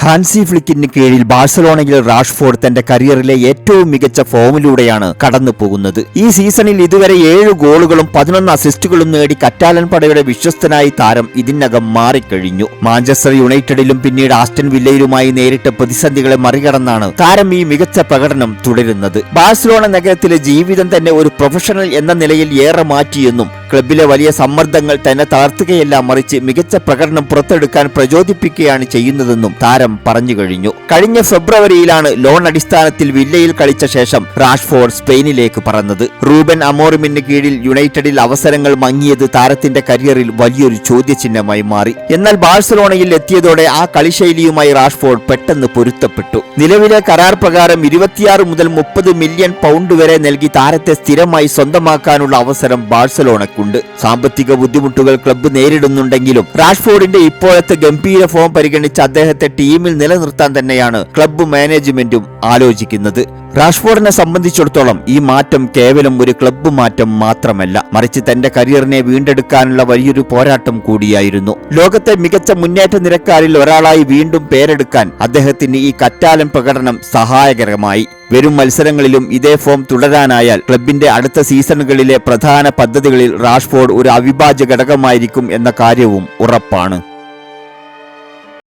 ഹാൻസി ഫ്ലിക്കിന് കീഴിൽ ബാഴ്സലോണയിൽ റാഷ്ഫോർഡ് തന്റെ കരിയറിലെ ഏറ്റവും മികച്ച ഫോമിലൂടെയാണ് കടന്നു പോകുന്നത്. ഈ സീസണിൽ ഇതുവരെ 7 ഗോളുകളും 11 അസിസ്റ്റുകളും നേടി കറ്റാലൻ പടയുടെ വിശ്വസ്തനായി താരം ഇതിനകം മാറിക്കഴിഞ്ഞു. മാഞ്ചസ്റ്റർ യുണൈറ്റഡിലും പിന്നീട് ആസ്റ്റൺ വില്ലയിലുമായി നേരിട്ട പ്രതിസന്ധികളെ മറികടന്നാണ് താരം ഈ മികച്ച പ്രകടനം തുടരുന്നത്. ബാഴ്സലോണ നഗരത്തിലെ ജീവിതം തന്നെ ഒരു പ്രൊഫഷണൽ എന്ന നിലയിൽ ഏറെ മാറ്റിയെന്നും ക്ലബിലെ വലിയ സമ്മർദ്ദങ്ങൾ തന്നെ തളർത്തുകയല്ല മറിച്ച് മികച്ച പ്രകടനം പുറത്തെടുക്കാൻ പ്രചോദിപ്പിക്കുകയാണ് ചെയ്യുന്നതെന്നും താരം പറഞ്ഞു കഴിഞ്ഞു. കഴിഞ്ഞ ഫെബ്രുവരിയിലാണ് ലോൺ അടിസ്ഥാനത്തിൽ വില്ലയിൽ കളിച്ച ശേഷം റാഷ്ഫോർഡ് സ്പെയിനിലേക്ക് പറന്നത്. റൂബൻ അമോറിമിന് കീഴിൽ യുണൈറ്റഡിൽ അവസരങ്ങൾ മങ്ങിയത് താരത്തിന്റെ കരിയറിൽ വലിയൊരു ചോദ്യചിഹ്നമായി മാറി. എന്നാൽ ബാഴ്സലോണയിൽ എത്തിയതോടെ ആ കളിശൈലിയുമായി റാഷ്ഫോർഡ് പെട്ടെന്ന് പൊരുത്തപ്പെട്ടു. നിലവിലെ കരാർ പ്രകാരം 26 മുതൽ 30 മില്യൺ പൗണ്ട് വരെ നൽകി താരത്തെ സ്ഥിരമായി സ്വന്തമാക്കാനുള്ള അവസരം ബാഴ്സലോണയ്ക്കുണ്ട്. സാമ്പത്തിക ബുദ്ധിമുട്ടുകൾ ക്ലബ്ബ് നേരിടുന്നുണ്ടെങ്കിലും റാഷ്ഫോർഡിന്റെ ഇപ്പോഴത്തെ ഗംഭീര ഫോം പരിഗണിച്ച് അദ്ദേഹത്തെ ടീമിൽ നിലനിർത്താൻ തന്നെയാണ് ക്ലബ്ബ് മാനേജ്മെന്റും ആലോചിക്കുന്നത്. റാഷ്ഫോർഡിനെ സംബന്ധിച്ചിടത്തോളം ഈ മാറ്റം കേവലം ഒരു ക്ലബ്ബ് മാറ്റം മാത്രമല്ല, മറിച്ച് തന്റെ കരിയറിനെ വീണ്ടെടുക്കാനുള്ള വലിയൊരു പോരാട്ടം കൂടിയായിരുന്നു. ലോകത്തെ മികച്ച മുന്നേറ്റ നിരക്കാരിൽ ഒരാളായി വീണ്ടും പേരെടുക്കാൻ അദ്ദേഹത്തിന് ഈ കറ്റാലൻ പ്രകടനം സഹായകരമായി. വരും മത്സരങ്ങളിലും ഇതേ ഫോം തുടരാനായാൽ ക്ലബിന്റെ അടുത്ത സീസണുകളിലെ പ്രധാന പദ്ധതികളിൽ റാഷ്ഫോർഡ് ഒരു അവിഭാജ്യ ഘടകമായിരിക്കും എന്ന കാര്യവും ഉറപ്പാണ്.